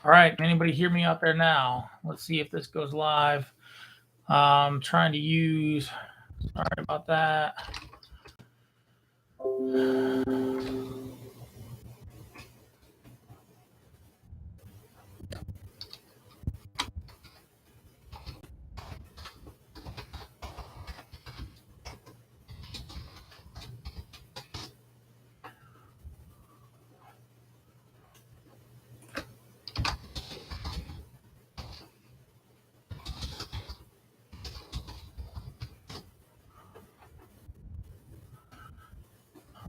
All right, can anybody hear me out there now? Let's see if this goes live. Trying to use, sorry about that.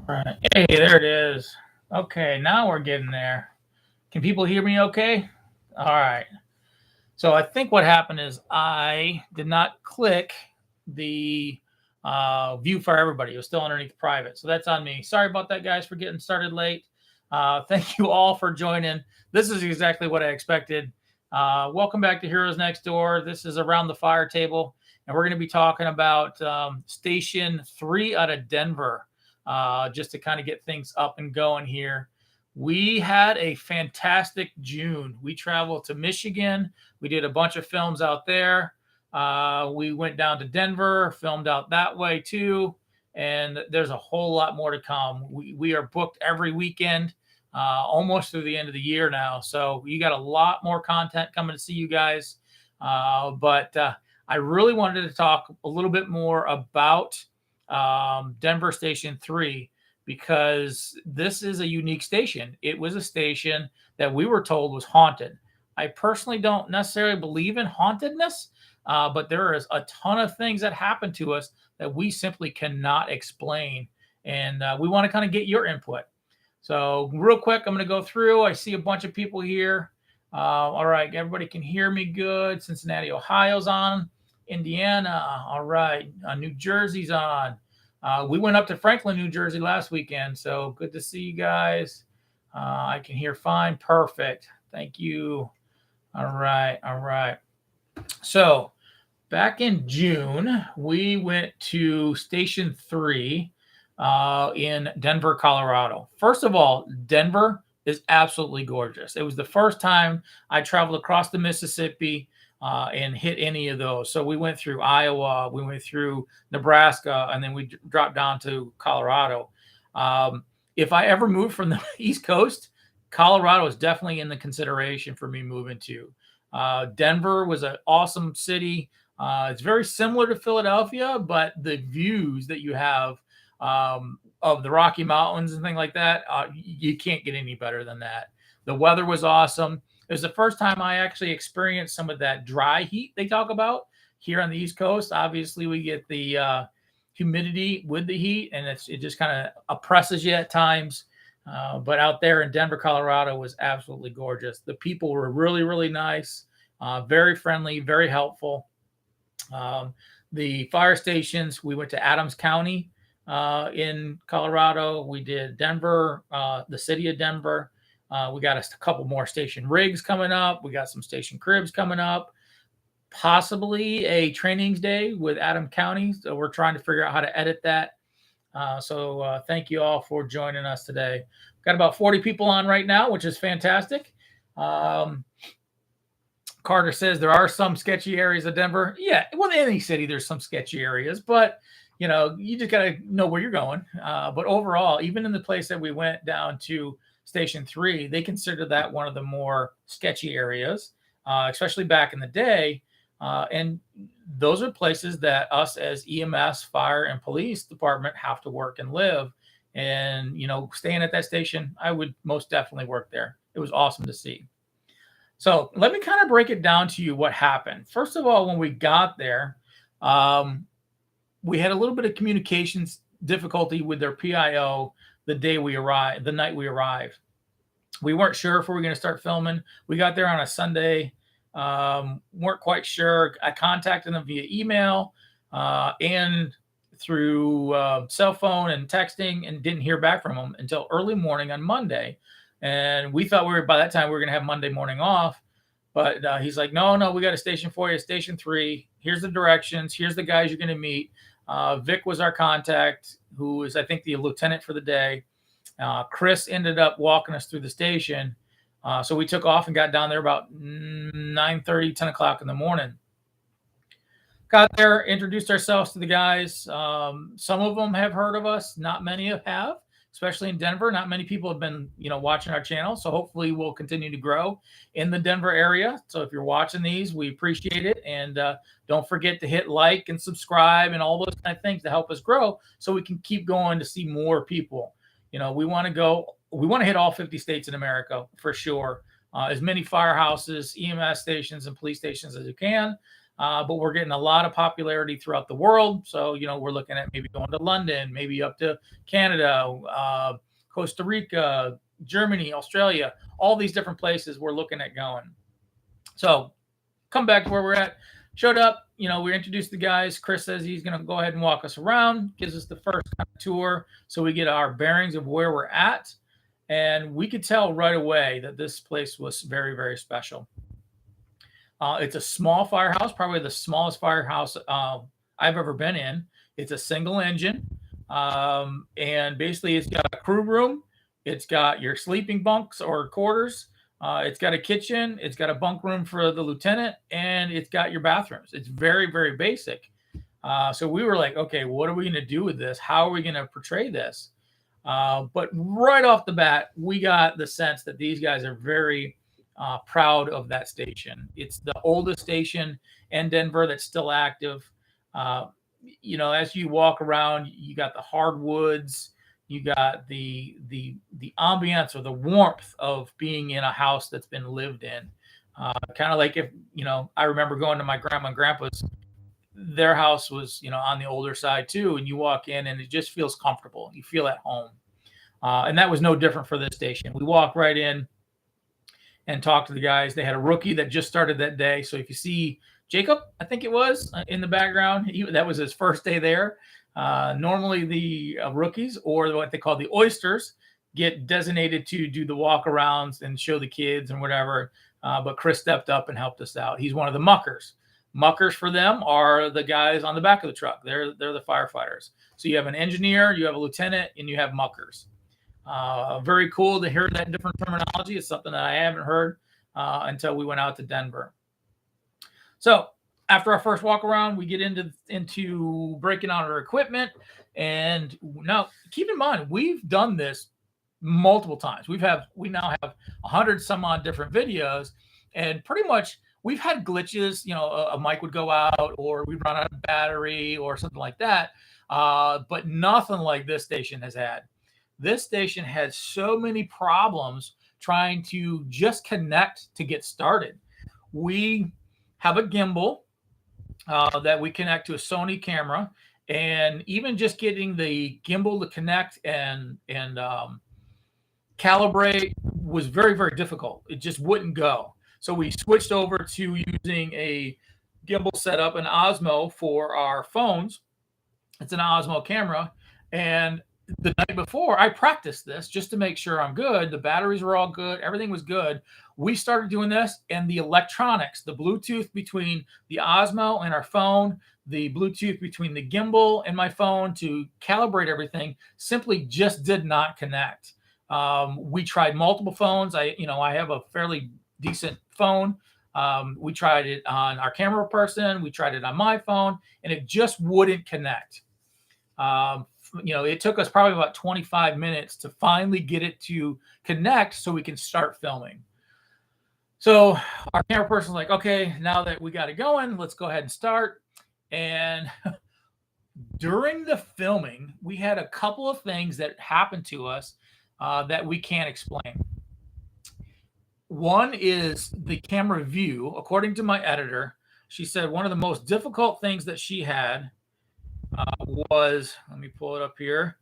All right, hey, there it is. Okay, now we're getting there. Can people hear me okay? All right. So I think what happened is I did not click the view for everybody. It was still underneath private. So that's on me. Sorry about that, guys, for getting started late. Thank you all for joining. This is exactly what I expected. Welcome back to Heroes Next Door. This is Around the Fire Table, and we're going to be talking about Station 3 out of Denver, just to kind of get things up and going here. We had a fantastic June. We traveled to Michigan. We did a bunch of films out there. We went down to Denver, filmed out that way too. And there's a whole lot more to come. We are booked every weekend, almost through the end of the year now. So you got a lot more content coming to see you guys. But I really wanted to talk a little bit more about Denver Station 3 because this is a unique station. It was a station that we were told was haunted. I personally don't necessarily believe in hauntedness, but there is a ton of things that happen to us that we simply cannot explain. And we want to kind of get your input. So real quick, I'm going to go through. I see a bunch of people here. All right, everybody can hear me good. Cincinnati, Ohio's on. Indiana, all right. New Jersey's on. We went up to Franklin, New Jersey last weekend, so good to see you guys. I can hear fine. Perfect. Thank you. All right. So back in June, we went to Station 3 in Denver, Colorado. First of all, Denver is absolutely gorgeous. It was the first time I traveled across the Mississippi and hit any of those. So we went through Iowa, we went through Nebraska, and then we dropped down to Colorado. If I ever moved from the East Coast, Colorado is definitely in the consideration for me moving to. Denver was an awesome city. It's very similar to Philadelphia, but the views that you have of the Rocky Mountains and things like that, you can't get any better than that. The weather was awesome. It was the first time I actually experienced some of that dry heat they talk about here on the East Coast. Obviously, we get the humidity with the heat, and it just kind of oppresses you at times. But out there in Denver, Colorado was absolutely gorgeous. The people were really, really nice, very friendly, very helpful. The fire stations, we went to Adams County in Colorado. We did Denver, the city of Denver. We got a couple more station rigs coming up. We got some station cribs coming up. Possibly a trainings day with Adams County. So we're trying to figure out how to edit that. So thank you all for joining us today. Got about 40 people on right now, which is fantastic. Carter says there are some sketchy areas of Denver. Yeah, well, in any city, there's some sketchy areas, but you just got to know where you're going. But overall, even in the place that we went down to Station 3, they consider that one of the more sketchy areas, especially back in the day. And those are places that us as EMS, fire, and police department have to work and live. And, staying at that station, I would most definitely work there. It was awesome to see. So let me kind of break it down to you what happened. First of all, when we got there, we had a little bit of communications difficulty with their PIO the night we arrived. We weren't sure if we were going to start filming. We got there on a Sunday. Weren't quite sure. I contacted them via email and through cell phone and texting, and didn't hear back from them until early morning on Monday. And we thought by that time we were going to have Monday morning off. But he's like, no, we got a station for you, Station 3. Here's the directions. Here's the guys you're going to meet. Vic was our contact, who is, I think, the lieutenant for the day. Chris ended up walking us through the station. So we took off and got down there about 9:30, 10 o'clock in the morning. Got there, introduced ourselves to the guys. Some of them have heard of us. Not many have, especially in Denver. Not many people have been, watching our channel. So hopefully we'll continue to grow in the Denver area. So if you're watching these, we appreciate it. And don't forget to hit like and subscribe and all those kind of things to help us grow so we can keep going to see more people. We want to hit all 50 states in America for sure. As many firehouses, EMS stations, and police stations as you can. But we're getting a lot of popularity throughout the world. So, we're looking at maybe going to London, maybe up to Canada, Costa Rica, Germany, Australia, all these different places we're looking at going. So come back to where we're at. Showed up, we introduced the guys. Chris says he's going to go ahead and walk us around, gives us the first kind of tour so we get our bearings of where we're at. And we could tell right away that this place was very, very special. It's a small firehouse, probably the smallest firehouse I've ever been in. It's a single engine. And basically it's got a crew room. It's got your sleeping bunks or quarters. It's got a kitchen. It's got a bunk room for the lieutenant, and it's got your bathrooms. It's very, very basic. So we were like, okay, what are we going to do with this? How are we going to portray this? But right off the bat, we got the sense that these guys are very proud of that station. It's the oldest station in Denver that's still active. As you walk around, you got the hardwoods, you got the ambiance or the warmth of being in a house that's been lived in. Kind of like if, I remember going to my grandma and grandpa's, their house was, on the older side too. And you walk in and it just feels comfortable. You feel at home. And that was no different for this station. We walk right in and talk to the guys. They had a rookie that just started that day. So if you see Jacob, I think it was in the background, that was his first day there. Normally the rookies, or what they call the oysters, get designated to do the walk-arounds and show the kids and whatever. But Chris stepped up and helped us out. He's one of the muckers. Muckers for them are the guys on the back of the truck. They're the firefighters. So you have an engineer, you have a lieutenant, and you have muckers. Very cool to hear that different terminology. It's something that I haven't heard until we went out to Denver. So after our first walk around, we get into breaking out our equipment. And now keep in mind, we've done this multiple times. We now have 100 some odd different videos, and pretty much we've had glitches. A mic would go out, or we'd run out of battery or something like that. But nothing like this station has had. This station had so many problems trying to just connect to get started. We have a gimbal that we connect to a Sony camera, and even just getting the gimbal to connect and calibrate was very, very difficult. It just wouldn't go. So we switched over to using a gimbal setup, an Osmo for our phones. It's an Osmo camera, and the night before, I practiced this just to make sure I'm good. The batteries were all good. Everything was good. We started doing this, and the electronics, the Bluetooth between the Osmo and our phone, the Bluetooth between the gimbal and my phone to calibrate everything simply just did not connect. We tried multiple phones. I have a fairly decent phone. We tried it on our camera person. We tried it on my phone, and it just wouldn't connect. It took us probably about 25 minutes to finally get it to connect so we can start filming. So our camera person's like, okay, now that we got it going, let's go ahead and start. And during the filming, we had a couple of things that happened to us that we can't explain. One is the camera view. According to my editor, she said one of the most difficult things that she had was, let me pull it up here.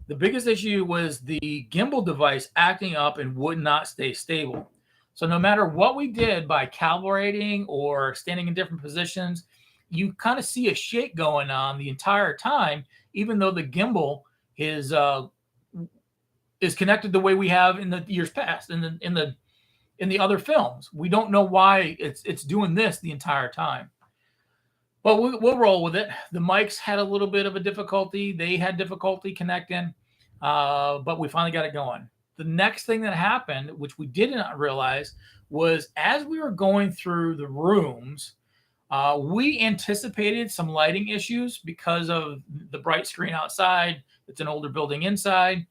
The biggest issue was the gimbal device acting up and would not stay stable. So no matter what we did by calibrating or standing in different positions, you kind of see a shake going on the entire time, even though the gimbal is connected the way we have in the years past, in the other films. We don't know why it's doing this the entire time. But we'll roll with it. The mics had a little bit of a difficulty. They had difficulty connecting, but we finally got it going. the next thing that happened, which we did not realize, was as we were going through the rooms, we anticipated some lighting issues because of the bright screen outside. It's an older building inside,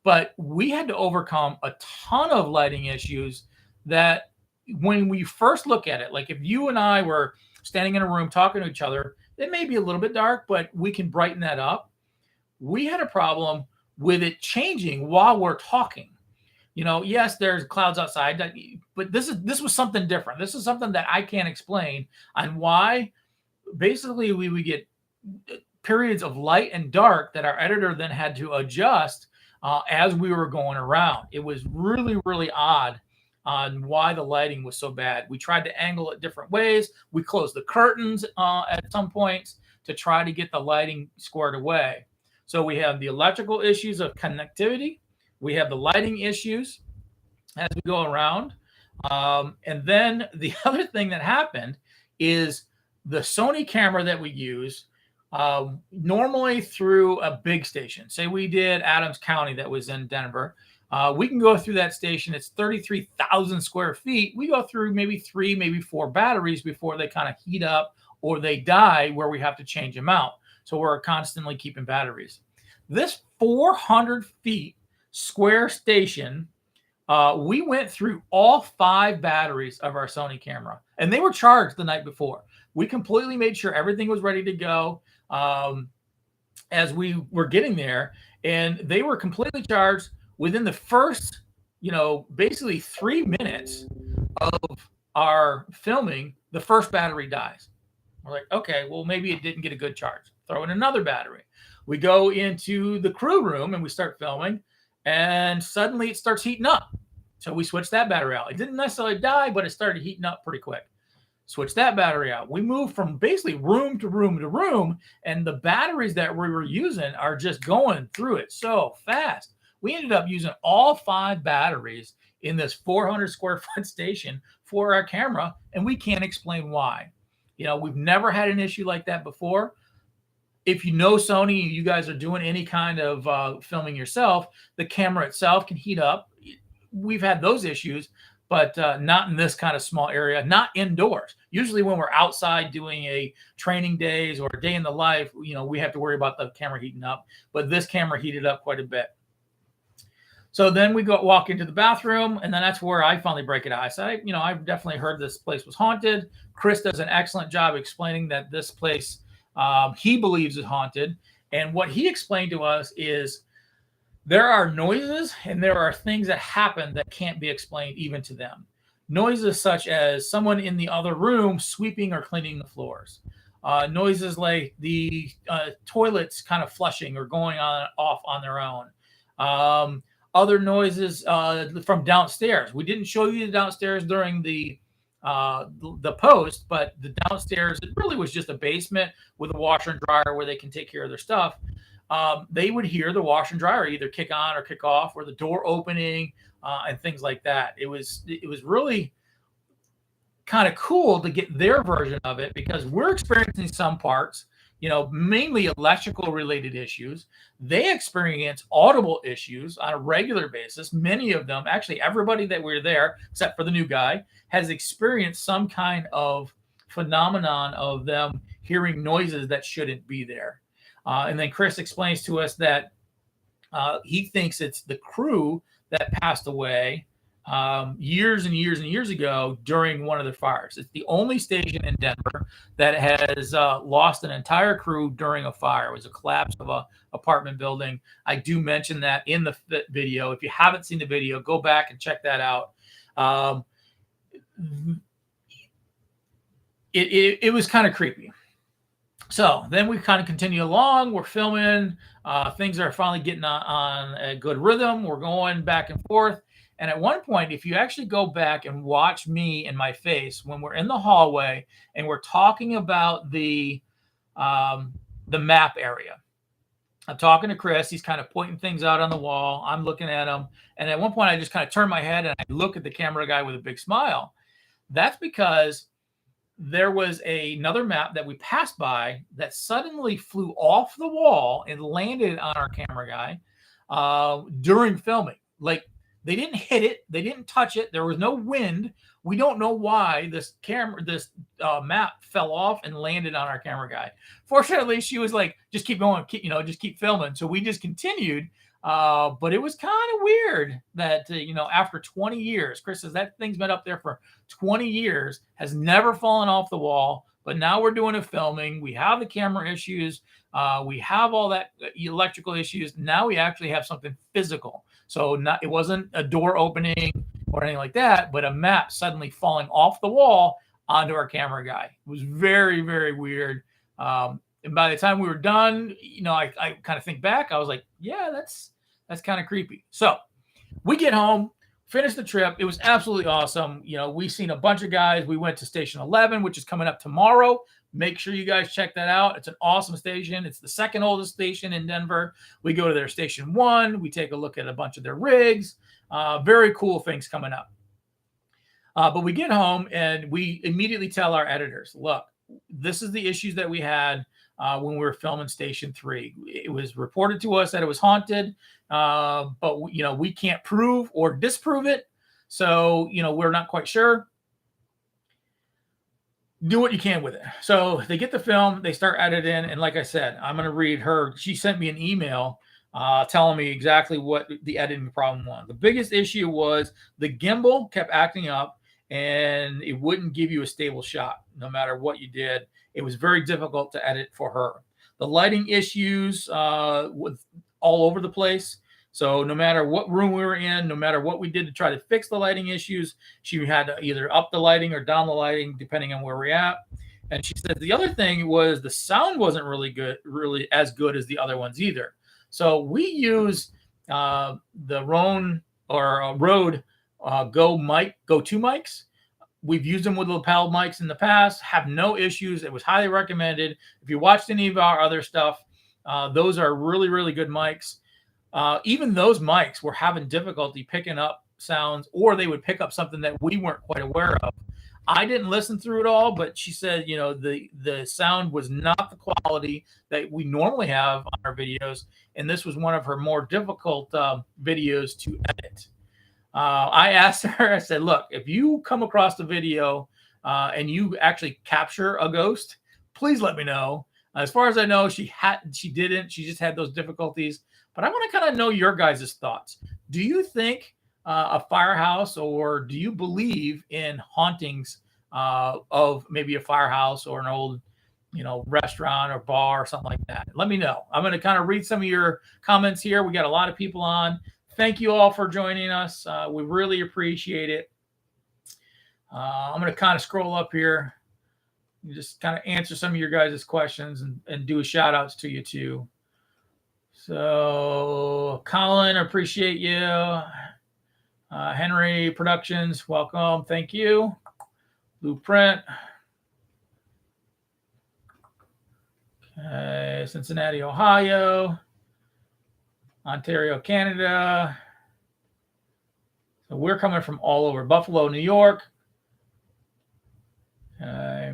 but we had to overcome a ton of lighting issues that when we first look at it, like if you and I were standing in a room talking to each other, it may be a little bit dark, but we can brighten that up. We had a problem with it changing while we're talking. Yes, there's clouds outside, but this was something different. This is something that I can't explain on why. Basically, we would get periods of light and dark that our editor then had to adjust as we were going around. It was really, really odd on why the lighting was so bad. We tried to angle it different ways. We closed the curtains at some points to try to get the lighting squared away. So we have the electrical issues of connectivity. We have the lighting issues as we go around. And then the other thing that happened is the Sony camera that we use, normally through a big station. Say we did Adams County that was in Denver. We can go through that station. It's 33,000 square feet. We go through maybe 3, maybe 4 batteries before they kind of heat up or they die where we have to change them out. So we're constantly keeping batteries. This 400 feet square station, we went through all 5 batteries of our Sony camera, and they were charged the night before. We completely made sure everything was ready to go as we were getting there, and they were completely charged. Within the first, basically 3 minutes of our filming, the first battery dies. We're like, okay, well, maybe it didn't get a good charge. Throw in another battery. We go into the crew room and we start filming, and suddenly it starts heating up. So we switched that battery out. It didn't necessarily die, but it started heating up pretty quick. Switch that battery out. We moved from basically room to room to room, and the batteries that we were using are just going through it so fast. We ended up using all 5 batteries in this 400 square foot station for our camera, and we can't explain why. We've never had an issue like that before. If you know Sony, you guys are doing any kind of filming yourself, the camera itself can heat up. We've had those issues, but not in this kind of small area, not indoors. Usually when we're outside doing a training days or a day in the life, we have to worry about the camera heating up, but this camera heated up quite a bit. So then we walk into the bathroom, and then that's where I finally break it out. I said, I've definitely heard this place was haunted. Chris does an excellent job explaining that this place he believes is haunted. And what he explained to us is there are noises and there are things that happen that can't be explained even to them. Noises such as someone in the other room sweeping or cleaning the floors. Noises like the toilets kind of flushing or going off on their own. Other noises from downstairs. We didn't show you the downstairs during the post, but the downstairs, it really was just a basement with a washer and dryer where they can take care of their stuff. They would hear the washer and dryer either kick on or kick off, or the door opening and things like that. It was really kind of cool to get their version of it, because we're experiencing some parts, mainly electrical related issues. They experience audible issues on a regular basis. Many of them, actually everybody that we're there, except for the new guy, has experienced some kind of phenomenon of them hearing noises that shouldn't be there. And then Chris explains to us that he thinks it's the crew that passed away years and years and years ago during one of the fires. It's the only station in Denver that has lost an entire crew during a fire. It was a collapse of an apartment building. I do mention that in the video. If you haven't seen the video, go back and check that out. It was kind of creepy. So then we kind of continue along. We're filming. Things are finally getting on a good rhythm. We're going back and forth. And at one point, if you actually go back and watch me and my face when we're in the hallway and we're talking about the map area, I'm talking to Chris. He's kind of pointing things out on the wall. I'm looking at him. And at one point, I just kind of turn my head and I look at the camera guy with a big smile. That's because there was another map that we passed by that suddenly flew off the wall and landed on our camera guy during filming. Like They didn't hit it. They didn't touch it. There was no wind. We don't know why this map fell off and landed on our camera guy. Fortunately, she was like, just keep going, just keep filming. So we just continued. But it was kind of weird that, after 20 years, Chris says that thing's been up there for 20 years, has never fallen off the wall. But now we're doing a filming. We have the camera issues. We have all that electrical issues. Now we actually have something physical. So it wasn't a door opening or anything like that, but a map suddenly falling off the wall onto our camera guy. It was very, very weird. And by the time we were done, I kind of think back. I was like, yeah, that's kind of creepy. So we get home, finish the trip. It was absolutely awesome. We've seen a bunch of guys. We went to Station 11, which is coming up tomorrow. Make sure you guys check that out. It's an awesome station. It's the second oldest station in Denver. We go to their Station 1. We take a look at a bunch of their rigs. Very cool things coming up. But we get home and we immediately tell our editors, look, this is the issues that we had when we were filming Station 3. It was reported to us that it was haunted, but we can't prove or disprove it. So, we're not quite sure. Do what you can with it. So they get the film, they start editing. And like I said, I'm going to read her. She sent me an email telling me exactly what the editing problem was. The biggest issue was the gimbal kept acting up and it wouldn't give you a stable shot no matter what you did. It was very difficult to edit for her. The lighting issues was all over the place. So no matter what room we were in, no matter what we did to try to fix the lighting issues, she had to either up the lighting or down the lighting, depending on where we're at. And she said the other thing was the sound wasn't really as good as the other ones either. So we use the Rode Go2 mics. We've used them with lapel mics in the past, have no issues. It was highly recommended. If you watched any of our other stuff, those are really, really good mics. Even those mics were having difficulty picking up sounds, or they would pick up something that we weren't quite aware of. I didn't listen through it all, but she said, the sound was not the quality that we normally have on our videos. And this was one of her more difficult videos to edit. I asked her, I said, look, if you come across the video and you actually capture a ghost, please let me know. As far as I know, she didn't. She just had those difficulties. But I want to kind of know your guys' thoughts. Do you think a firehouse, or do you believe in hauntings of maybe a firehouse or an old, restaurant or bar or something like that? Let me know. I'm going to kind of read some of your comments here. We got a lot of people on. Thank you all for joining us. We really appreciate it. I'm going to kind of scroll up here and just kind of answer some of your guys' questions and do a shout outs to you too. So, Colin, appreciate you. Henry Productions, welcome. Thank you. Blueprint. Okay, Cincinnati, Ohio. Ontario, Canada. So we're coming from all over. Buffalo, New York. Okay.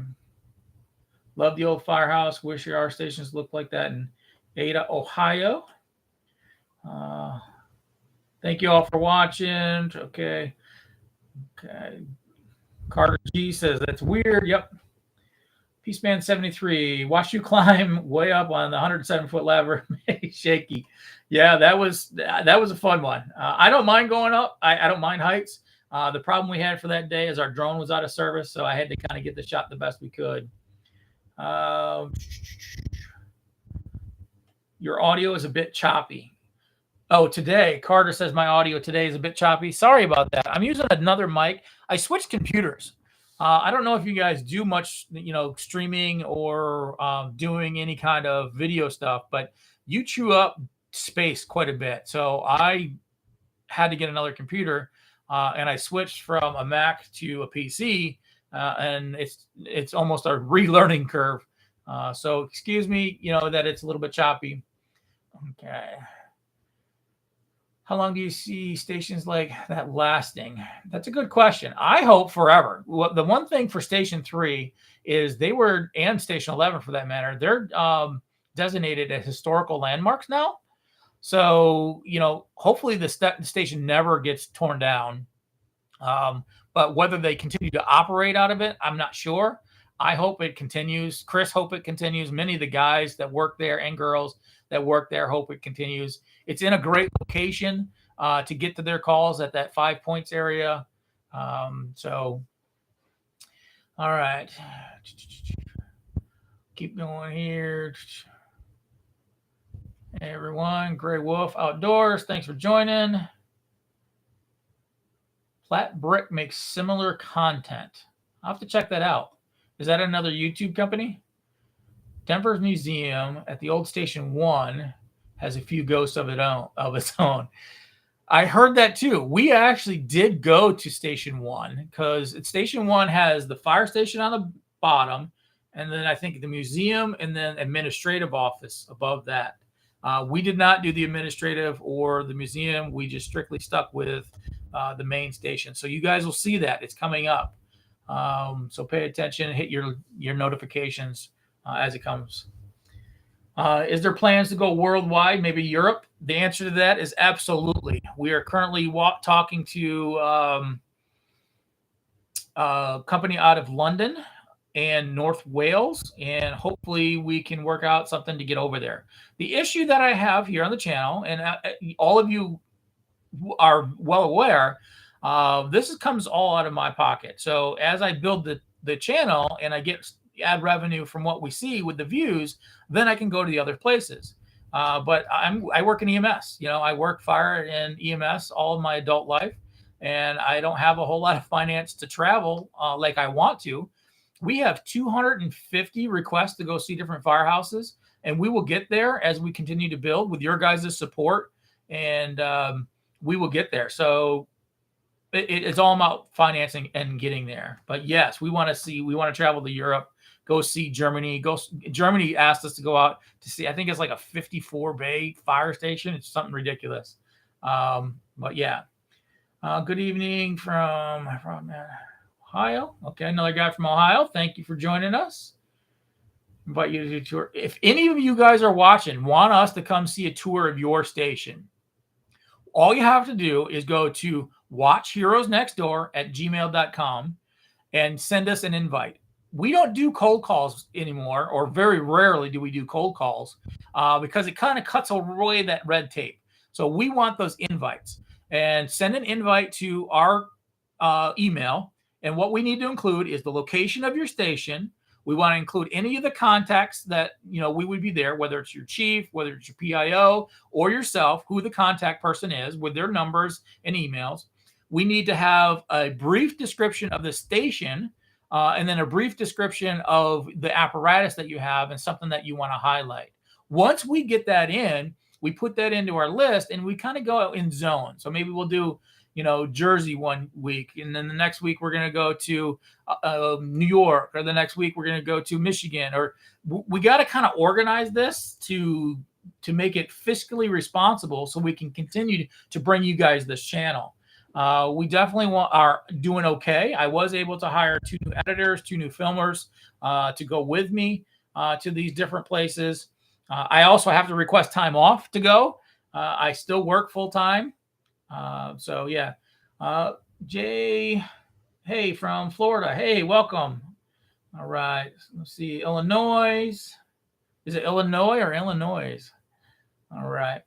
Love the old firehouse. Wish our stations looked like that in Ada, Ohio. Thank you all for watching. Okay. Carter G says that's weird. Yep. Peaceman 73. Watch you climb way up on the 107-foot ladder. Shaky. Yeah, that was a fun one. I don't mind going up. I don't mind heights. The problem we had for that day is our drone was out of service, so I had to kind of get the shot the best we could. Your audio is a bit choppy. Oh, today, Carter says my audio today is a bit choppy. Sorry about that. I'm using another mic. I switched computers. I don't know if you guys do much, streaming or doing any kind of video stuff, but you chew up space quite a bit. So I had to get another computer, and I switched from a Mac to a PC, and it's almost a relearning curve. So excuse me, that it's a little bit choppy. Okay. How long do you see stations like that lasting? That's a good question. I hope forever. Well, the one thing for Station 3 is and Station 11 for that matter, they're designated as historical landmarks now. So, hopefully the station never gets torn down. But whether they continue to operate out of it, I'm not sure. I hope it continues. Chris hope it continues. Many of the guys that work there and girls that work there hope it continues. It's in a great location to get to their calls at that 5 Points area. So, all right. Keep going here. Hey everyone, Gray Wolf Outdoors, thanks for joining. Flat Brick makes similar content. I'll have to check that out. Is that another YouTube company? Denver's museum at the old Station 1 has a few ghosts of its own. I heard that too. We actually did go to Station 1 because Station 1 has the fire station on the bottom, and then I think the museum and then administrative office above that. We did not do the administrative or the museum. We just strictly stuck with the main station. So you guys will see that. It's coming up. So pay attention, hit your notifications as it comes. Is there plans to go worldwide, maybe Europe? The answer to that is absolutely. We are currently talking to a company out of London and North Wales, and hopefully we can work out something to get over there. The issue that I have here on the channel, and all of you are well aware, this comes all out of my pocket. So as I build the channel and I get ad revenue from what we see with the views, then I can go to the other places. But I work in EMS. I work fire and EMS all of my adult life, and I don't have a whole lot of finance to travel like I want to. We have 250 requests to go see different firehouses, and we will get there as we continue to build with your guys' support, and we will get there. So it's all about financing and getting there. But yes, we want to travel to Europe, go see Germany. Germany asked us to go out to see, I think it's like a 54 bay fire station. It's something ridiculous. But yeah. Good evening from Ohio. Okay, another guy from Ohio. Thank you for joining us. Invite you to do a tour. If any of you guys are watching, want us to come see a tour of your station, all you have to do is go to watchheroesnextdoor@gmail.com and send us an invite. We don't do cold calls anymore, or very rarely do we do cold calls because it kind of cuts away that red tape. So we want those invites, and send an invite to our email. And what we need to include is the location of your station. We want to include any of the contacts that, we would be there, whether it's your chief, whether it's your PIO or yourself, who the contact person is with their numbers and emails. We need to have a brief description of the station and then a brief description of the apparatus that you have and something that you want to highlight. Once we get that in, we put that into our list and we kind of go in zones. So maybe we'll do Jersey one week, and then the next week we're going to go to New York, or the next week we're going to go to Michigan. Or we got to kind of organize this to make it fiscally responsible so we can continue to bring you guys this channel. We definitely are doing okay. I was able to hire 2 new editors, 2 new filmers to go with me to these different places. I also have to request time off to go. I still work full time. So yeah, Jay, hey, from Florida. Hey, welcome. All right. Let's see. Illinois. Is it Illinois or Illinois? All right.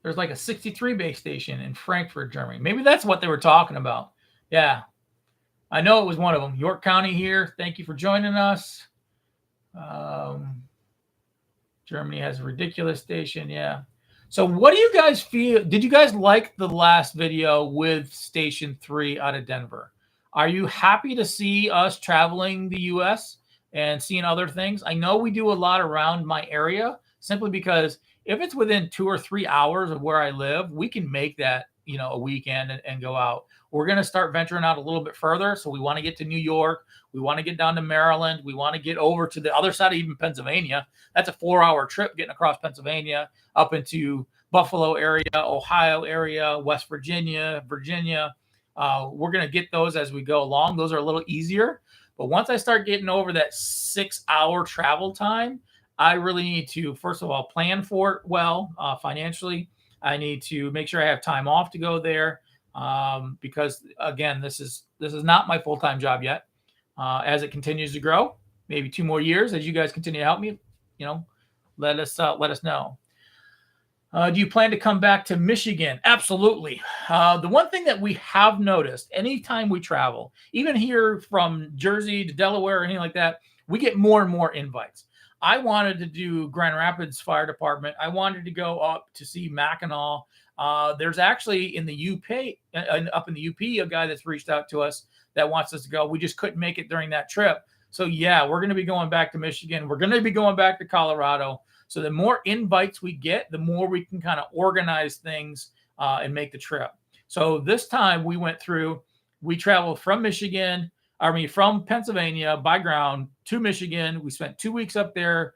There's like a 63 base station in Frankfurt, Germany. Maybe that's what they were talking about. Yeah. I know it was one of them. York County here. Thank you for joining us. Germany has a ridiculous station. Yeah. So what do you guys feel? Did you guys like the last video with Station 3 out of Denver? Are you happy to see us traveling the U.S. and seeing other things? I know we do a lot around my area simply because if it's within 2 or 3 hours of where I live, we can make that, a weekend and go out. We're going to start venturing out a little bit further. So we want to get to New York. We want to get down to Maryland. We want to get over to the other side of even Pennsylvania. That's a 4-hour trip getting across Pennsylvania up into Buffalo area, Ohio area, West Virginia. We're going to get those as we go along. Those are a little easier. But once I start getting over that 6-hour travel time, I really need to, first of all, plan for it well financially. I need to make sure I have time off to go there because, again, this is not my full-time job yet. As it continues to grow, maybe 2 more years, as you guys continue to help me, let us know. Do you plan to come back to Michigan? Absolutely. The one thing that we have noticed anytime we travel, even here from Jersey to Delaware or anything like that, we get more and more invites. I wanted to do Grand Rapids Fire Department. I wanted to go up to see Mackinac. There's actually in the UP, up in the UP, a guy that's reached out to us that wants us to go. We just couldn't make it during that trip. So yeah, we're going to be going back to Michigan. We're going to be going back to Colorado. So the more invites we get, the more we can kind of organize things and make the trip. So this time we traveled from from Pennsylvania by ground to Michigan. We spent 2 weeks up there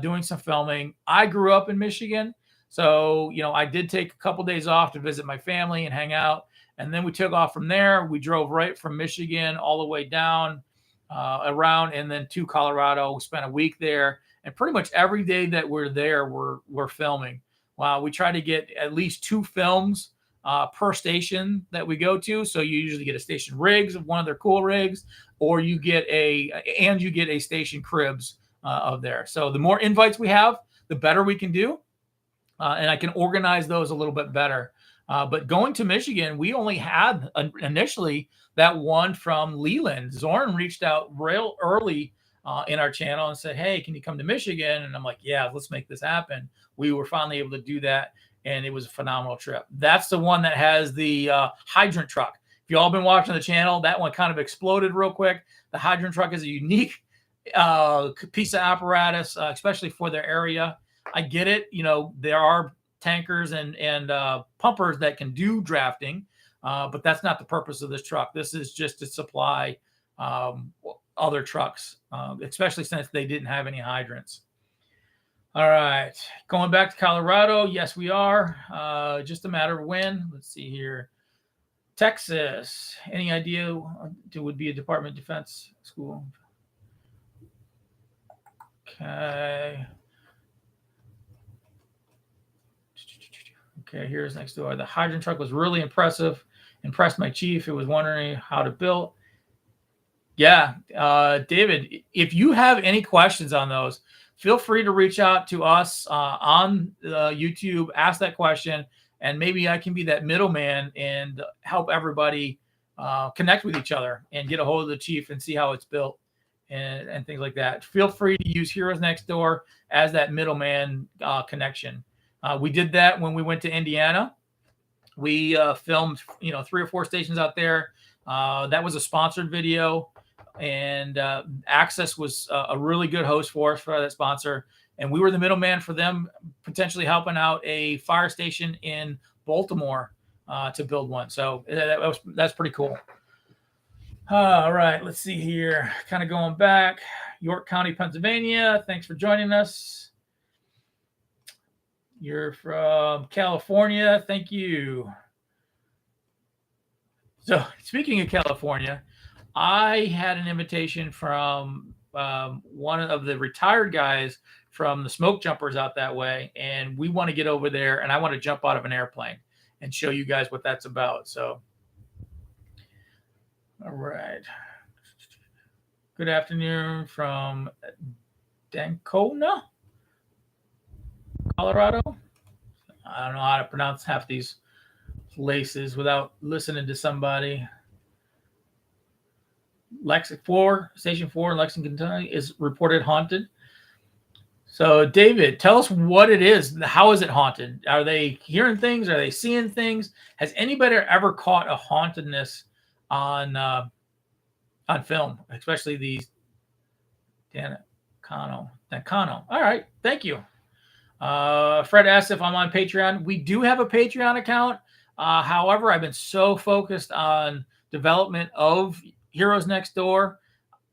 doing some filming. I grew up in Michigan. So, I did take a couple days off to visit my family and hang out. And then we took off from there. We drove right from Michigan all the way down around and then to Colorado. We spent a week there. And pretty much every day that we're there, we're filming. Wow, we try to get at least 2 films per station that we go to. So you usually get a station rigs of one of their cool rigs, or you get a station cribs of there. So the more invites we have, the better we can do, and I can organize those a little bit better. But going to Michigan, we only had initially that one from Leland. Zorn reached out real early in our channel and said, hey, can you come to Michigan? And I'm like, yeah, let's make this happen. We were finally able to do that, and it was a phenomenal trip. That's the one that has the hydrant truck. If you all been watching the channel, that one kind of exploded real quick. The hydrant truck is a unique piece of apparatus, especially for their area. I get it. There are tankers and pumpers that can do drafting, but that's not the purpose of this truck. This is just to supply other trucks, especially since they didn't have any hydrants. All right, going back to Colorado. Yes, we are. Just a matter of when. Let's see here. Texas. Any idea it would be a Department of Defense school? Okay. Okay, here's next door. The hydrant truck was really impressive. Impressed my chief. It was wondering how to build. Yeah, David, if you have any questions on those, feel free to reach out to us on YouTube, ask that question, and maybe I can be that middleman and help everybody connect with each other and get a hold of the chief and see how it's built and things like that. Feel free to use Heroes Next Door as that middleman connection. We did that when we went to Indiana. We filmed, 3 or 4 stations out there. That was a sponsored video. And Access was a really good host for us for that sponsor. And we were the middleman for them potentially helping out a fire station in Baltimore to build one. So that's pretty cool. All right, let's see here. Kind of going back. York County, Pennsylvania. Thanks for joining us. You're from California. Thank you. So speaking of California, I had an invitation from one of the retired guys from the smoke jumpers out that way, and we want to get over there, and I want to jump out of an airplane and show you guys what that's about. So, all right. Good afternoon from Dancona, Colorado. I don't know how to pronounce half these places without listening to somebody. Station 4 in Lexington, Kentucky is reported haunted. So, David, tell us what it is. How is it haunted? Are they hearing things? Are they seeing things? Has anybody ever caught a hauntedness on film, especially these? Dancona. All right, thank you. Fred asks if I'm on Patreon. We do have a Patreon account. However, I've been so focused on development of Heroes Next Door,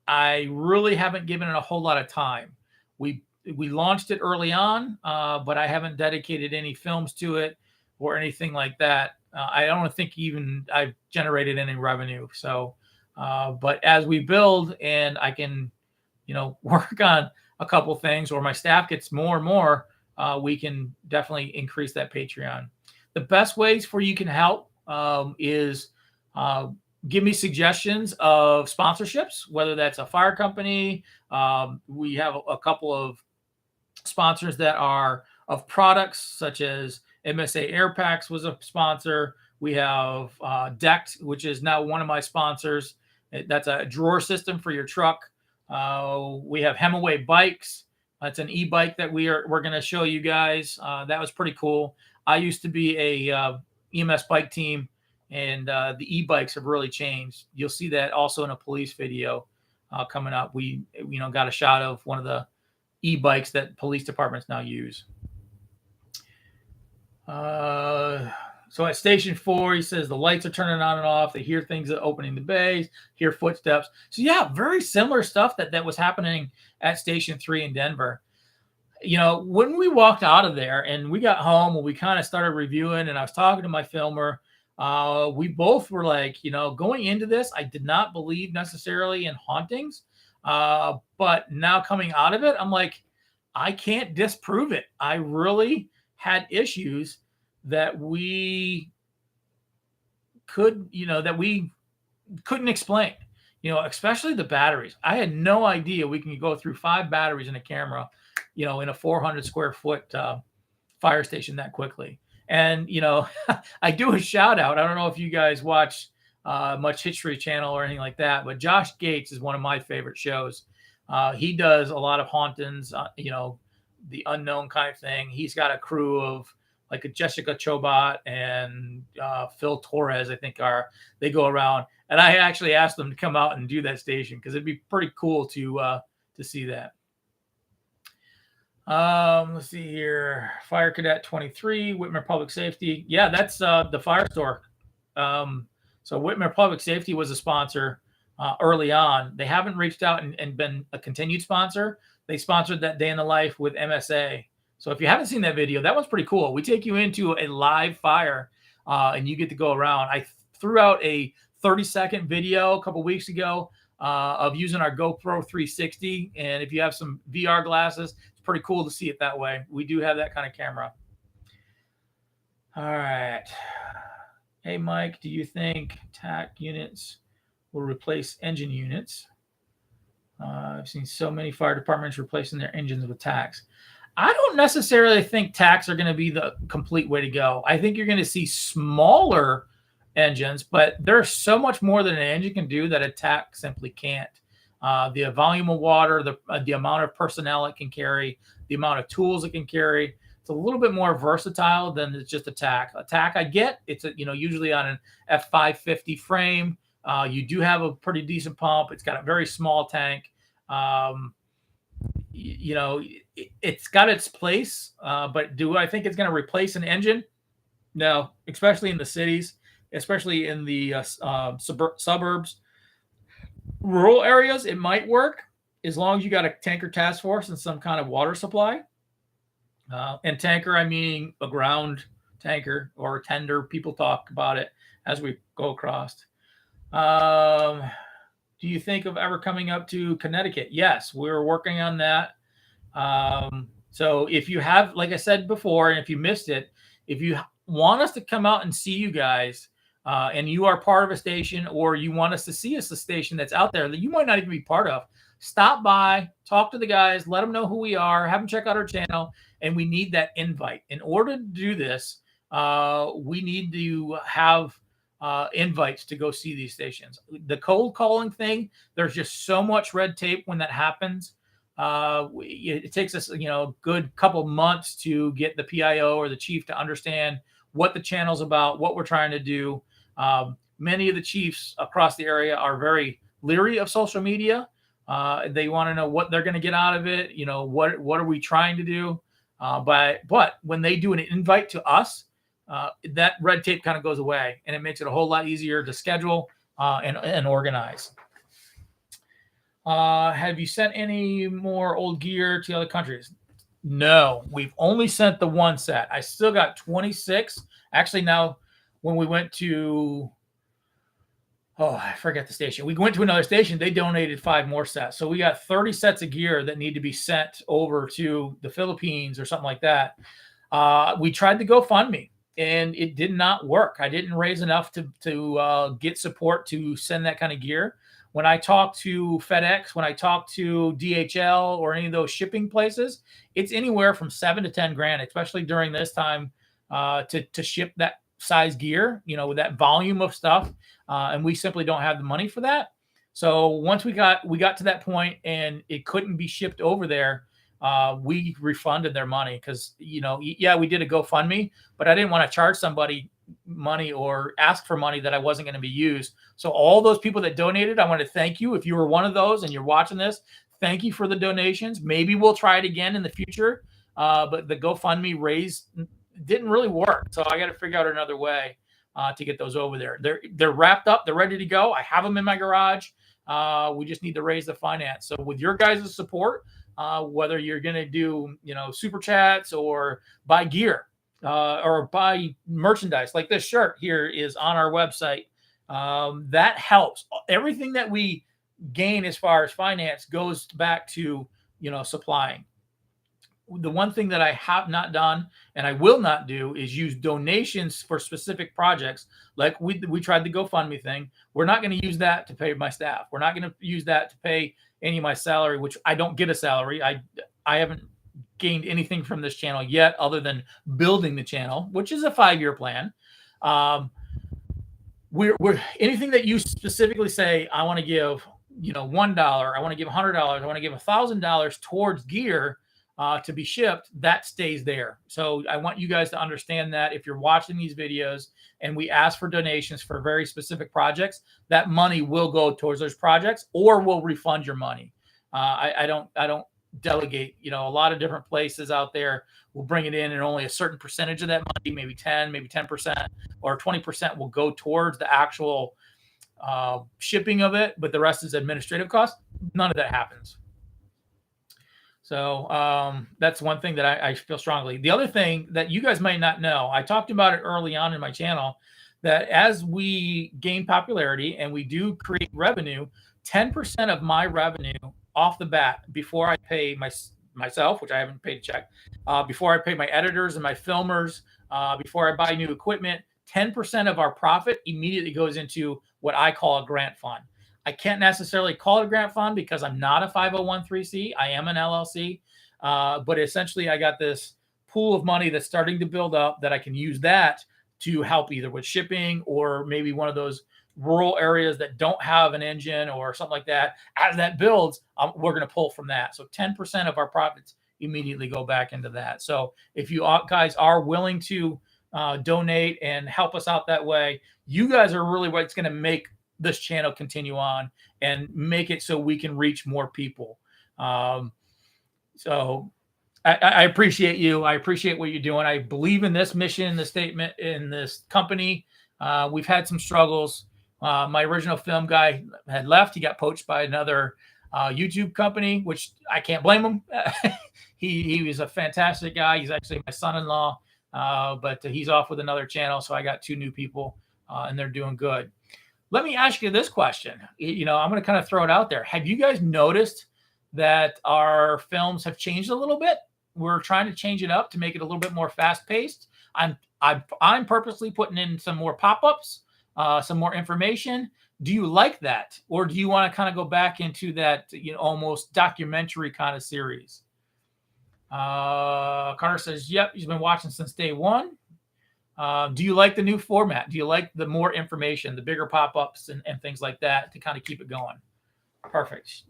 I really haven't given it a whole lot of time. We launched it early on, but I haven't dedicated any films to it or anything like that. I don't think even I've generated any revenue. So, but as we build and I can, work on a couple things, or my staff gets more and more, we can definitely increase that Patreon. The best ways for you can help is give me suggestions of sponsorships, whether that's a fire company. We have a couple of sponsors that are of products, such as MSA Air Packs was a sponsor. We have Decked, which is now one of my sponsors. That's a drawer system for your truck. We have Hemaway Bikes. That's an e-bike that we're going to show you guys. That was pretty cool. I used to be a EMS bike team, and the e-bikes have really changed. You'll see that also in a police video coming up. We got a shot of one of the e-bikes that police departments now use. So at Station 4, he says the lights are turning on and off. They hear things opening the bays, hear footsteps. So yeah, very similar stuff that was happening at Station 3 in Denver. When we walked out of there and we got home and we kind of started reviewing, and I was talking to my filmer, we both were like, going into this, I did not believe necessarily in hauntings. But now coming out of it, I'm like, I can't disprove it. I really had issues that we couldn't explain, especially the batteries. I had no idea we can go through 5 batteries in a camera, in a 400 square foot fire station that quickly. And, I do a shout out. I don't know if you guys watch much History Channel or anything like that, but Josh Gates is one of my favorite shows. He does a lot of hauntings, the unknown kind of thing. He's got a crew of like a Jessica Chobot and Phil Torres, I think they go around. And I actually asked them to come out and do that station because it'd be pretty cool to see that. Let's see here. Fire Cadet 23, Whitmer Public Safety. Yeah, that's the fire store. So Whitmer Public Safety was a sponsor early on. They haven't reached out and been a continued sponsor. They sponsored that Day in the Life with MSA. So if you haven't seen that video, that one's pretty cool. We take you into a live fire and you get to go around. I threw out a 30-second video a couple weeks ago of using our GoPro 360. And if you have some VR glasses, it's pretty cool to see it that way. We do have that kind of camera. All right. Hey, Mike, do you think TAC units will replace engine units? I've seen so many fire departments replacing their engines with TACs. I don't necessarily think TACs are going to be the complete way to go. I think you're going to see smaller engines, but there's so much more that an engine can do that a TAC simply can't. The volume of water, the amount of personnel it can carry, the amount of tools it can carry. It's a little bit more versatile than it's just a TAC. A TAC I get, it's usually on an F550 frame. You do have a pretty decent pump. It's got a very small tank. It's got its place, but do I think it's going to replace an engine? No, especially in the cities, especially in the suburbs. Rural areas, it might work as long as you got a tanker task force and some kind of water supply. And tanker, I mean a ground tanker or a tender. People talk about it as we go across. Do you think of ever coming up to Connecticut? Yes, we're working on that. So if you have, like I said before, and if you missed it, if you want us to come out and see you guys, and you are part of a station, or you want us to see a station that's out there that you might not even be part of, stop by, talk to the guys, let them know who we are, have them check out our channel, and we need that invite. In order to do this, we need to have invites to go see these stations. The cold calling thing, there's just so much red tape when that happens. It takes us, a good couple months to get the PIO or the chief to understand what the channel's about, what we're trying to do. Many of the chiefs across the area are very leery of social media. They want to know what they're going to get out of it. What are we trying to do? But when they do an invite to us, that red tape kind of goes away, and it makes it a whole lot easier to schedule and organize. Have you sent any more old gear to other countries? No, we've only sent the one set. I still got 26. Actually, now when we went to oh, I forget the station. We went to another station. They donated 5 more sets. So we got 30 sets of gear that need to be sent over to the Philippines or something like that. We tried the GoFundMe and it did not work. I didn't raise enough to get support to send that kind of gear. When I talk to FedEx, when I talk to DHL or any of those shipping places, it's anywhere from 7 to 10 grand, especially during this time, to ship that size gear, with that volume of stuff. And we simply don't have the money for that. So once we got to that point and it couldn't be shipped over there, we refunded their money because, yeah, we did a GoFundMe, but I didn't want to charge somebody money or ask for money that I wasn't going to be used. So all those people that donated, I want to thank you. If you were one of those and you're watching this, thank you for the donations. Maybe we'll try it again in the future. But the GoFundMe raise didn't really work. So I got to figure out another way to get those over there. They're wrapped up. They're ready to go. I have them in my garage. We just need to raise the finance. So with your guys' support, whether you're going to do, super chats or buy gear or buy merchandise like this shirt here is on our website, that helps. Everything that we gain as far as finance goes back to, supplying. The one thing that I have not done and I will not do is use donations for specific projects. Like we tried the GoFundMe thing. We're not going to use that to pay my staff. We're not going to use that to pay any of my salary, which I don't get a salary. I haven't gained anything from this channel yet other than building the channel, which is a 5-year plan. We're anything that you specifically say, I want to give, $1, I want to give $100, I want to give $1,000 towards gear to be shipped, that stays there. So I want you guys to understand that if you're watching these videos and we ask for donations for very specific projects, that money will go towards those projects or we'll refund your money. I don't delegate. A lot of different places out there will bring it in and only a certain percentage of that money, maybe 10%, or 20% will go towards the actual shipping of it, but the rest is administrative costs. None of that happens. So that's one thing that I feel strongly. The other thing that you guys might not know, I talked about it early on in my channel, that as we gain popularity and we do create revenue, 10% of my revenue off the bat before I pay myself, which I haven't paid a check, before I pay my editors and my filmers, before I buy new equipment, 10% of our profit immediately goes into what I call a grant fund. I can't necessarily call it a grant fund because I'm not a 501(c)(3). I am an LLC. But essentially, I got this pool of money that's starting to build up that I can use that to help either with shipping or maybe one of those rural areas that don't have an engine or something like that. As that builds, we're going to pull from that. So 10% of our profits immediately go back into that. So if you guys are willing to donate and help us out that way, you guys are really what's going to make this channel continue on and make it so we can reach more people. So I appreciate you. I appreciate what you're doing. I believe in this mission, the statement in this company. We've had some struggles. My original film guy had left. He got poached by another YouTube company, which I can't blame him. He was a fantastic guy. He's actually my son-in-law, but he's off with another channel. So I got 2 new people and they're doing good. Let me ask you this question. I'm going to kind of throw it out there. Have you guys noticed that our films have changed a little bit? We're trying to change it up to make it a little bit more fast-paced. I'm purposely putting in some more pop-ups, some more information. Do you like that, or do you want to kind of go back into that, almost documentary kind of series? Carter says, "Yep, he's been watching since day one." Do you like the new format? Do you like the more information, the bigger pop-ups and things like that to kind of keep it going? Perfect.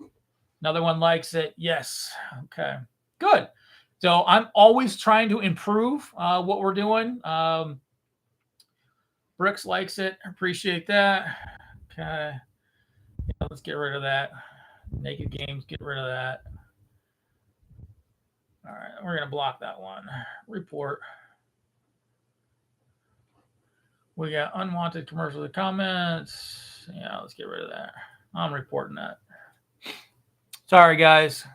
Another one likes it. Yes. Okay. Good. So I'm always trying to improve what we're doing. Brooks likes it. Appreciate that. Okay. Yeah, let's get rid of that. Naked Games, get rid of that. All right. We're going to block that one. Report. We got unwanted commercial comments. Yeah, let's get rid of that. I'm reporting that. Sorry, guys.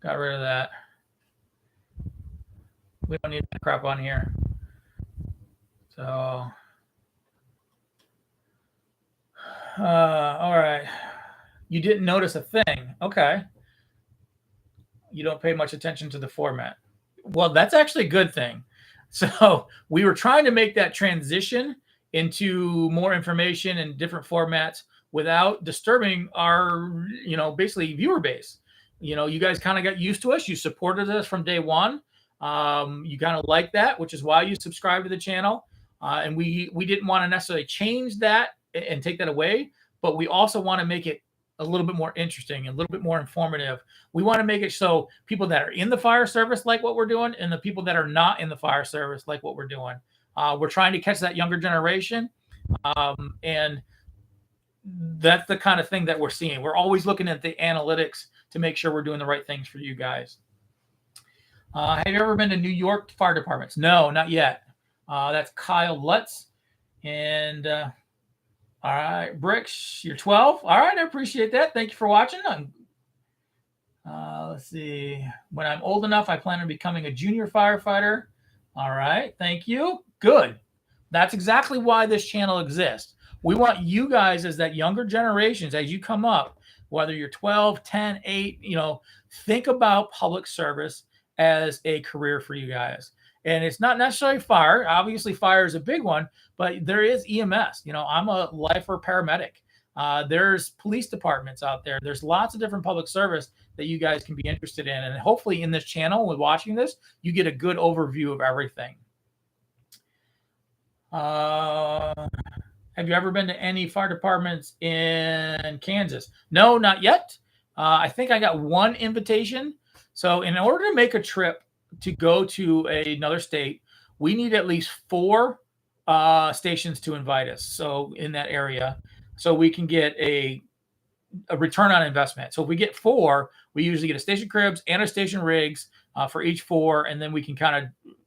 Got rid of that. We don't need that crap on here. So, All right. You didn't notice a thing. Okay. You don't pay much attention to the format. Well, that's actually a good thing. So we were trying to make that transition into more information and different formats without disturbing our, basically viewer base. You guys kind of got used to us. You supported us from day one. You kind of like that, which is why you subscribed to the channel. And we didn't want to necessarily change that and take that away, but we also want to make it a little bit more interesting, a little bit more informative. We want to make it so people that are in the fire service like what we're doing, and the people that are not in the fire service like what we're doing. We're trying to catch that younger generation, and that's the kind of thing that we're seeing. We're always looking at the analytics to make sure we're doing the right things for you guys. Have you ever been to New York fire departments? No, not yet. That's Kyle Lutz. And all right, Bricks, you're 12. All right, I appreciate that. Thank you for watching. Let's see. When I'm old enough, I plan on becoming a junior firefighter. All right, thank you. Good. That's exactly why this channel exists. We want you guys as that younger generations, as you come up, whether you're 12, 10, 8, think about public service as a career for you guys. And it's not necessarily fire. Obviously, fire is a big one, but there is EMS. I'm a lifer paramedic. There's police departments out there. There's lots of different public service that you guys can be interested in. And hopefully in this channel, with watching this, you get a good overview of everything. Have you ever been to any fire departments in Kansas? No, not yet. I think I got one invitation. So in order to make a trip to go to another state, we need at least 4 stations to invite us. So in that area, so we can get a return on investment. So if we get 4, we usually get a station cribs and a station rigs for each 4, and then we can kind of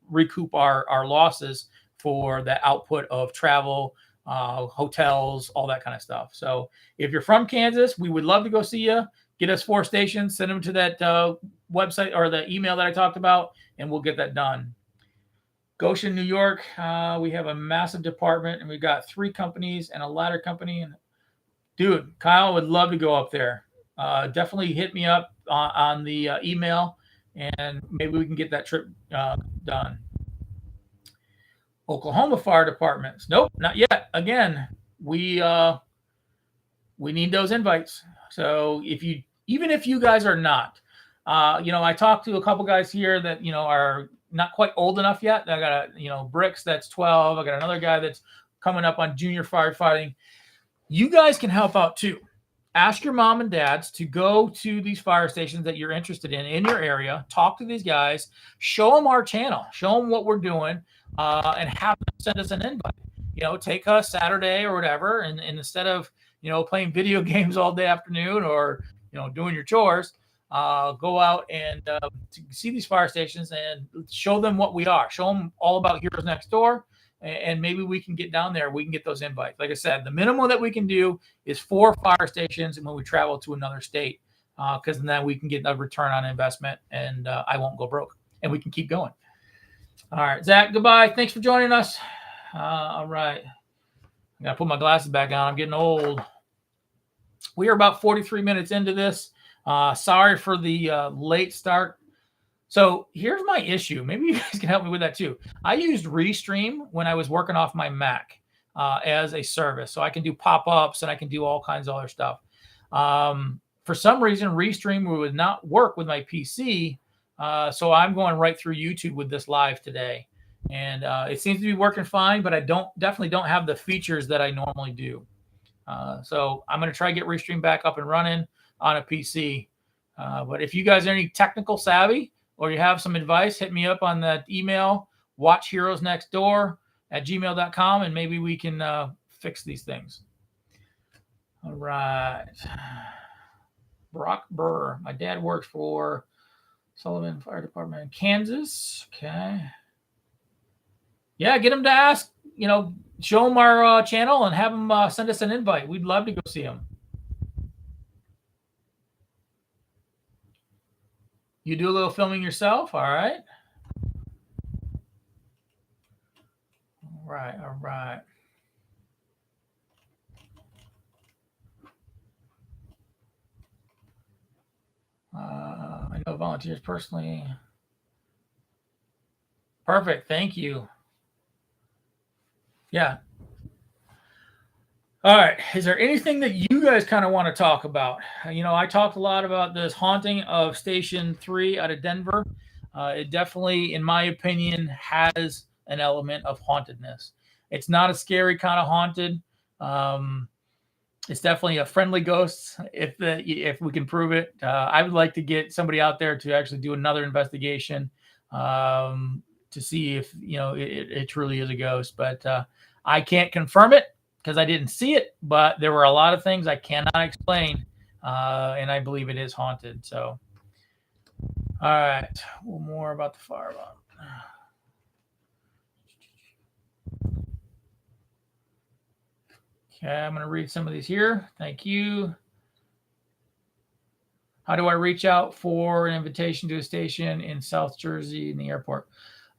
recoup our losses for the output of travel, hotels, all that kind of stuff. So if you're from Kansas, we would love to go see you. Get us 4 stations, send them to that website or the email that I talked about, and we'll get that done. Goshen, New York, we have a massive department, and we've got 3 companies and a ladder company. And dude, Kyle would love to go up there. Definitely hit me up on the email, and maybe we can get that trip done. Oklahoma fire departments. Nope, not yet. Again, we need those invites. So even if you guys are not, I talked to a couple guys here that are not quite old enough yet. I got Bricks that's 12. I got another guy that's coming up on junior firefighting. You guys can help out too. Ask your mom and dads to go to these fire stations that you're interested in your area. Talk to these guys. Show them our channel. Show them what we're doing, and have them send us an invite. Take a Saturday or whatever, and instead of playing video games all day afternoon or doing your chores, go out and see these fire stations and show them what we are. Show them all about Heroes Next Door. And maybe we can get down there. We can get those invites. Like I said, the minimum that we can do is 4 fire stations, and when we travel to another state, because then we can get a return on investment, and I won't go broke, and we can keep going. All right, Zach, goodbye. Thanks for joining us. All right. I got to put my glasses back on. I'm getting old. We are about 43 minutes into this. Sorry for the late start. So here's my issue. Maybe you guys can help me with that too. I used Restream when I was working off my Mac as a service. So I can do pop-ups and I can do all kinds of other stuff. For some reason, Restream would not work with my PC. So I'm going right through YouTube with this live today. And it seems to be working fine, but I definitely don't have the features that I normally do. So I'm going to try to get Restream back up and running on a PC. But if you guys are any technical savvy, or you have some advice, hit me up on that email, watchheroesnextdoor@gmail.com, and maybe we can fix these things. All right. Brock Burr. My dad works for Sullivan Fire Department in Kansas. Okay. Yeah, get him to ask, show him our channel and have him send us an invite. We'd love to go see him. You do a little filming yourself? All right. All right. volunteers personally. Perfect. Thank you. Yeah. All right. Is there anything that you guys kind of want to talk about? I talked a lot about this haunting of Station 3 out of Denver. It definitely, in my opinion, has an element of hauntedness. It's not a scary kind of haunted. It's definitely a friendly ghost if we can prove it. I would like to get somebody out there to actually do another investigation to see if it truly is a ghost. But I can't confirm it because I didn't see it. But there were a lot of things I cannot explain, and I believe it is haunted. So, all right, more about the fire alarm. Okay, I'm going to read some of these here. Thank you. How do I reach out for an invitation to a station in South Jersey in the airport?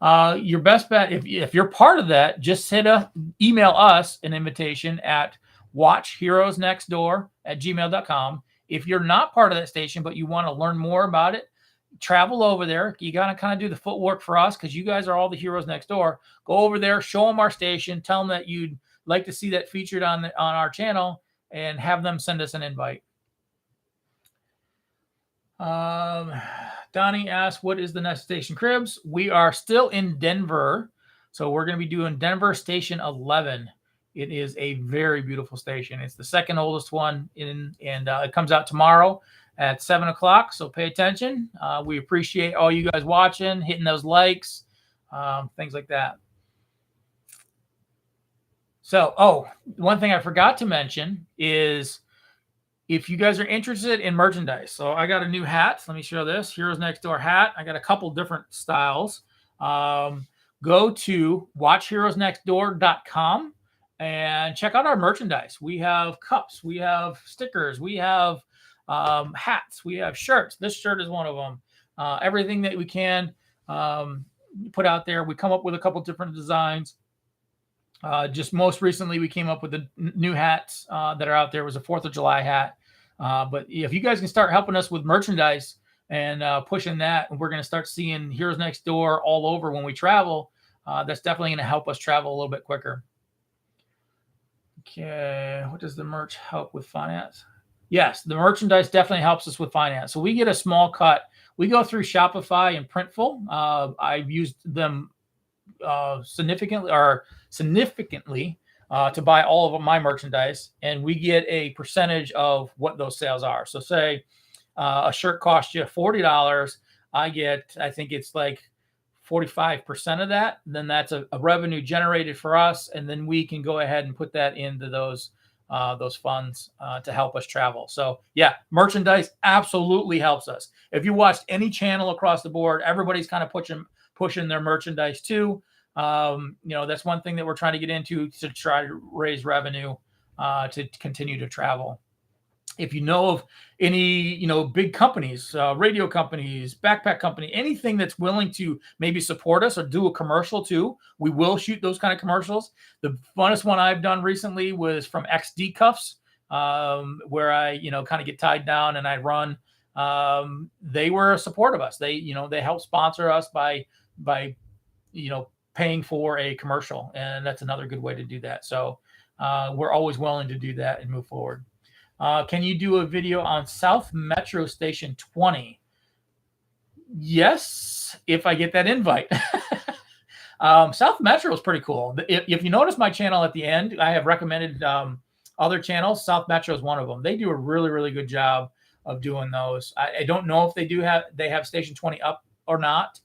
Your best bet, if you're part of that, just email us an invitation at watchheroesnextdoor@gmail.com. If you're not part of that station, but you want to learn more about it, travel over there. You got to kind of do the footwork for us because you guys are all the heroes next door. Go over there, show them our station, tell them that you'd like to see that featured on our channel, and have them send us an invite. Donnie asked, what is the next station, Cribs? We are still in Denver. So we're going to be doing Denver Station 11. It is a very beautiful station. It's the second oldest one and it comes out tomorrow at 7 o'clock. So pay attention. We appreciate all you guys watching, hitting those likes, things like that. So, one thing I forgot to mention is if you guys are interested in merchandise. So I got a new hat. Let me show this. Heroes Next Door hat. I got a couple different styles. Go to watchheroesnextdoor.com and check out our merchandise. We have cups. We have stickers. We have hats. We have shirts. This shirt is one of them. Everything that we can put out there. We come up with a couple different designs. Just most recently, we came up with the new hats that are out there. It was a 4th of July hat. But if you guys can start helping us with merchandise and pushing that, we're going to start seeing Heroes Next Door all over when we travel. That's definitely going to help us travel a little bit quicker. Okay, what does the merch help with finance? Yes, the merchandise definitely helps us with finance. So we get a small cut. We go through Shopify and Printful. I've used them significantly to buy all of my merchandise, and we get a percentage of what those sales are. So say a shirt costs you $40, I think it's like 45% of that. Then that's a revenue generated for us, and then we can go ahead and put that into those funds to help us travel. So yeah, merchandise absolutely helps us. If you watched any channel across the board, everybody's kind of pushing their merchandise too. That's one thing that we're trying to get into to try to raise revenue to continue to travel. If you know of any, big companies, radio companies, backpack company, anything that's willing to maybe support us or do a commercial too, we will shoot those kind of commercials. The funnest one I've done recently was from XD Cuffs, where I, kind of get tied down and I run. They were a support of us. They help sponsor us by paying for a commercial, and that's another good way to do that. So we're always willing to do that and move forward. Can you do a video on South Metro Station 20? Yes, if I get that invite. South Metro is pretty cool. If you notice my channel at the end, I have recommended other channels. South Metro is one of them. They do a really, really good job of doing those. I don't know if they have Station 20 up or not.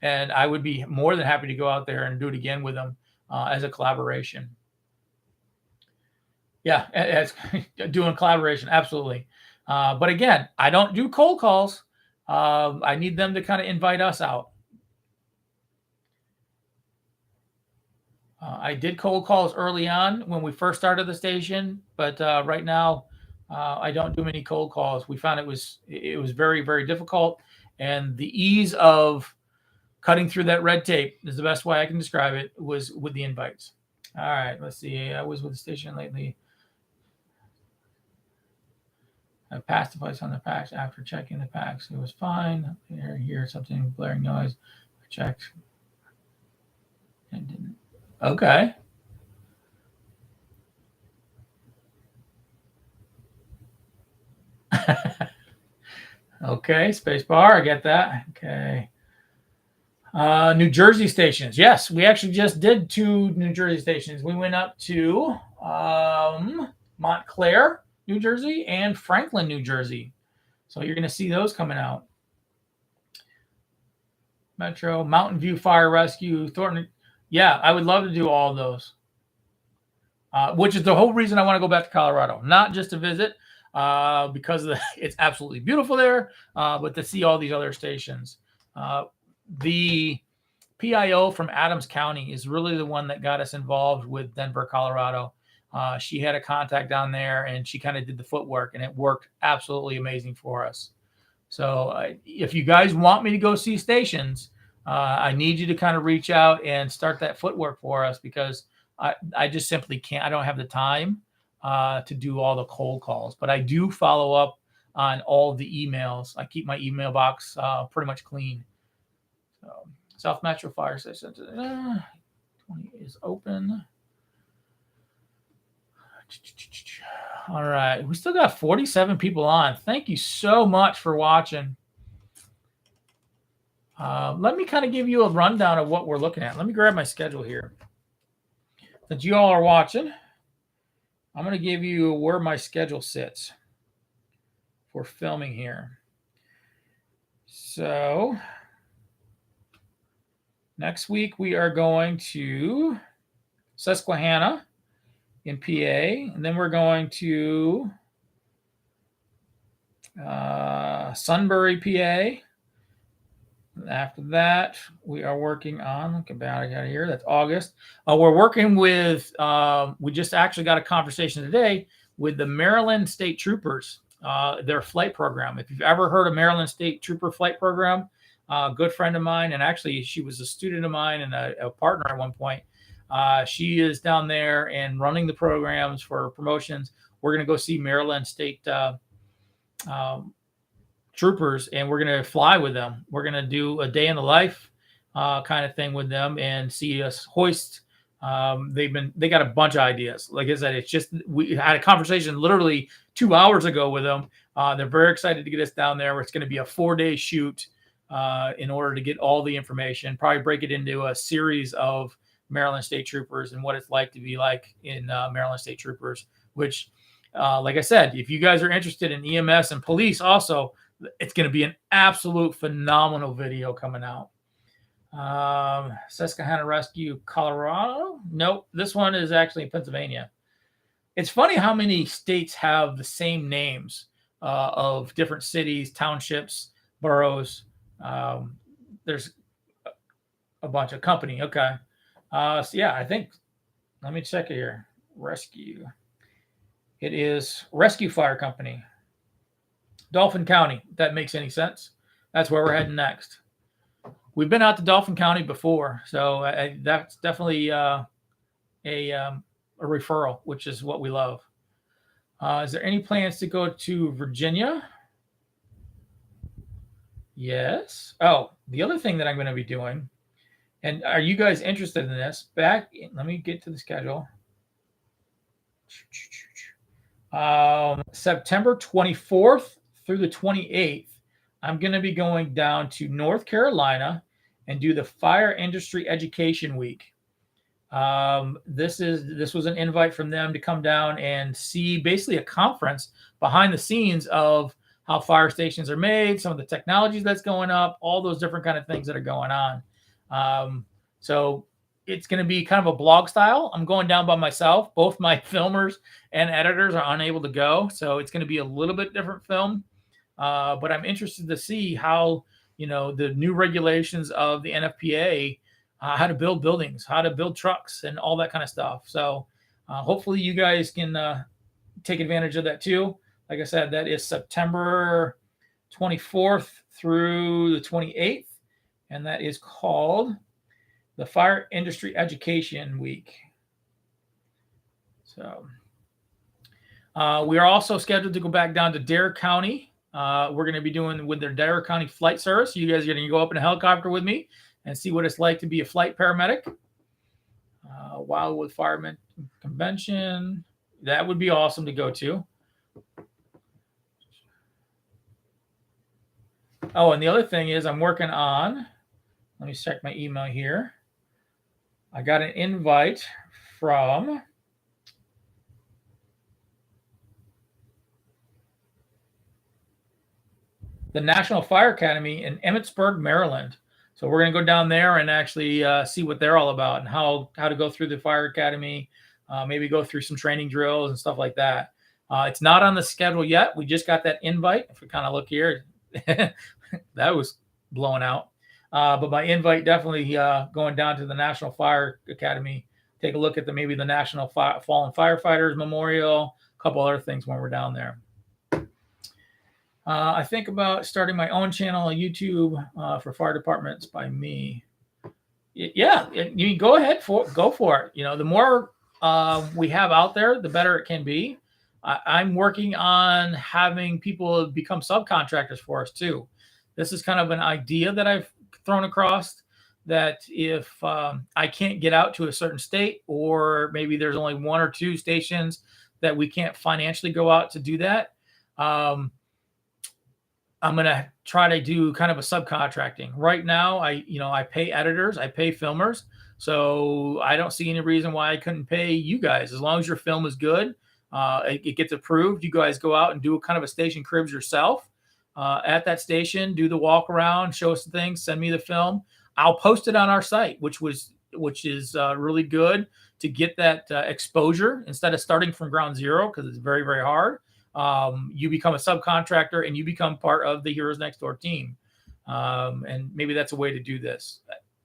And I would be more than happy to go out there and do it again with them as a collaboration. Yeah, as doing collaboration, absolutely. But again, I don't do cold calls. I need them to kind of invite us out. I did cold calls early on when we first started the station, but right now I don't do many cold calls. We found it was very, very difficult, and the ease of cutting through that red tape is the best way I can describe it, was with the invites. All right, let's see. I was with the station lately. I passed the place on the packs after checking the packs. It was fine. Hear something blaring noise. I checked. It didn't. Okay. Okay, space bar. I get that. Okay. New Jersey stations. Yes, we actually just did 2 New Jersey stations. We went up to Montclair, New Jersey, and Franklin, New Jersey. So you're going to see those coming out. Metro, Mountain View Fire Rescue, Thornton. Yeah, I would love to do all of those. Which is the whole reason I want to go back to Colorado, not just to visit, because it's absolutely beautiful there, but to see all these other stations. The PIO from Adams County is really the one that got us involved with Denver, Colorado. She had a contact down there, and she kind of did the footwork, and it worked absolutely amazing for us. So if you guys want me to go see stations, I need you to kind of reach out and start that footwork for us, because I just simply can't. I don't have the time to do all the cold calls, but I do follow up on all of the emails. I keep my email box pretty much clean. So, South Metro Fire Station 20 is open. All right, we still got 47 people on. Thank you so much for watching. Let me kind of give you a rundown of what we're looking at. Let me grab my schedule here. Since you all are watching, I'm going to give you where my schedule sits for filming here. So next week we are going to Susquehanna in PA, and then we're going to Sunbury, PA. After that, we are working on, get out of here, that's August. We're working with, we just actually got a conversation today with the Maryland State Troopers, their flight program. If you've ever heard of Maryland State Trooper flight program, a good friend of mine, and actually she was a student of mine and a partner at one point. She is down there and running the programs for promotions. We're going to go see Maryland State Troopers, and we're going to fly with them. We're going to do a day in the life kind of thing with them and see us hoist. They got a bunch of ideas. Like I said, it's just, we had a conversation literally 2 hours ago with them. They're very excited to get us down there. It's going to be a 4-day shoot in order to get all the information, probably break it into a series of Maryland State Troopers and what it's like to be like in Maryland State Troopers, which, like I said, if you guys are interested in EMS and police also, it's going to be an absolute phenomenal video coming out. Susquehanna Rescue, Colorado. Nope, this one is actually in Pennsylvania. It's funny how many states have the same names of different cities, townships, boroughs. There's a bunch of company. Okay. So yeah, I think, let me check it here. Rescue. It is Rescue Fire Company. Dauphin County, if that makes any sense. That's where we're heading next. We've been out to Dauphin County before, so that's definitely a referral, which is what we love. Is there any plans to go to Virginia? Yes. Oh, the other thing that I'm going to be doing, and are you guys interested in this? Let me get to the schedule. September 24th through the 28th, I'm going to be going down to North Carolina and do the Fire Industry Education Week. This was an invite from them to come down and see basically a conference behind the scenes of how fire stations are made, some of the technologies that's going up, all those different kind of things that are going on. So it's going to be kind of a blog style. I'm going down by myself. Both my filmers and editors are unable to go, so it's going to be a little bit different film. But I'm interested to see how, the new regulations of the NFPA, how to build buildings, how to build trucks, and all that kind of stuff. So hopefully you guys can take advantage of that too. Like I said, that is September 24th through the 28th, and that is called the Fire Industry Education Week. So, We are also scheduled to go back down to Dare County. We're going to be doing with their Dare County flight service. You guys are going to go up in a helicopter with me and see what it's like to be a flight paramedic. Wildwood Fireman Convention. That would be awesome to go to. Oh, and the other thing is I'm working on, let me check my email here. I got an invite from the National Fire Academy in Emmitsburg, Maryland. So we're going to go down there and actually see what they're all about and how to go through the fire academy, maybe go through some training drills and stuff like that. It's not on the schedule yet. We just got that invite. If we kind of look here, that was blown out. But my invite definitely going down to the National Fire Academy, take a look at maybe the National Fallen Firefighters Memorial, a couple other things when we're down there. I think about starting my own channel on YouTube for fire departments by me. Yeah, you go ahead go for it. You know, the more we have out there, the better it can be. I'm working on having people become subcontractors for us too. This is kind of an idea that I've thrown across, that if I can't get out to a certain state, or maybe there's only 1 or 2 stations that we can't financially go out to do that, I'm going to try to do kind of a subcontracting. Right now, I pay editors, I pay filmers. So I don't see any reason why I couldn't pay you guys. As long as your film is good, it gets approved. You guys go out and do a kind of a station cribs yourself at that station, do the walk around, show us the things, send me the film. I'll post it on our site, which is really good to get that exposure instead of starting from ground zero, because it's very, very hard. You become a subcontractor and you become part of the Heroes Next Door team. And maybe that's a way to do this.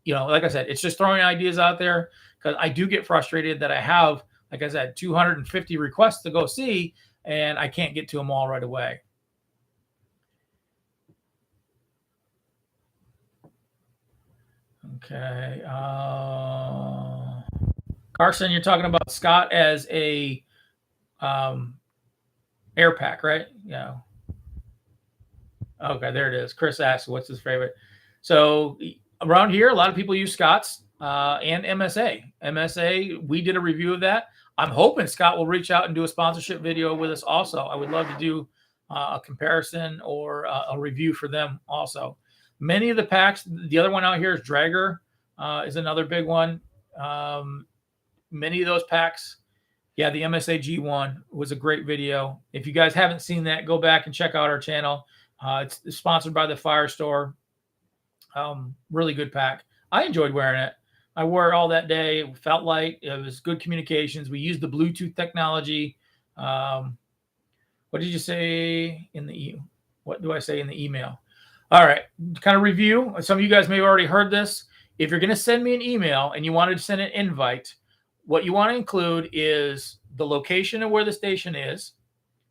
You know, like I said, it's just throwing ideas out there, because I do get frustrated that I have, like I said, 250 requests to go see, and I can't get to them all right away. Okay. Carson, you're talking about Scott as a air pack, right? Yeah. Okay, there it is. Chris asked, what's his favorite? So around here, a lot of people use Scott's and MSA. MSA, we did a review of that. I'm hoping Scott will reach out and do a sponsorship video with us also. I would love to do a comparison or a review for them also. Many of the packs, the other one out here is Dragger, is another big one. Many of those packs, yeah, the MSA G1 was a great video. If you guys haven't seen that, go back and check out our channel. It's sponsored by the Fire Store. Really good pack. I enjoyed wearing it. I wore it all that day. It felt light. It was good communications. We used the Bluetooth technology. What did you say in the what do I say in the email? All right, kind of review. Some of you guys may have already heard this. If you're going to send me an email and you wanted to send an invite, what you want to include is the location of where the station is.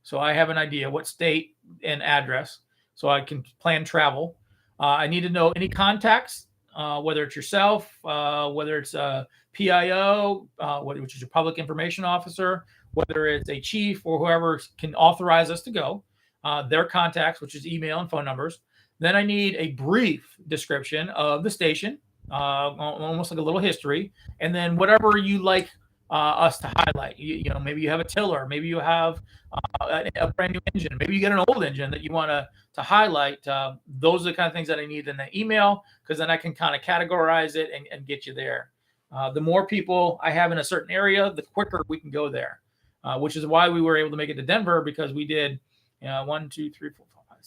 So I have an idea what state and address, so I can plan travel. I need to know any contacts, whether it's yourself, whether it's a PIO, which is your public information officer, whether it's a chief or whoever can authorize us to go, their contacts, which is email and phone numbers. Then I need a brief description of the station, almost like a little history, and then whatever you like us to highlight. You know, maybe you have a tiller, maybe you have a brand new engine, maybe you get an old engine that you want to highlight. Those are the kind of things that I need in the email, because then I can kind of categorize it and get you there. The more people I have in a certain area, the quicker we can go there, which is why we were able to make it to Denver, because we did 1, 2, 3, 4, 5,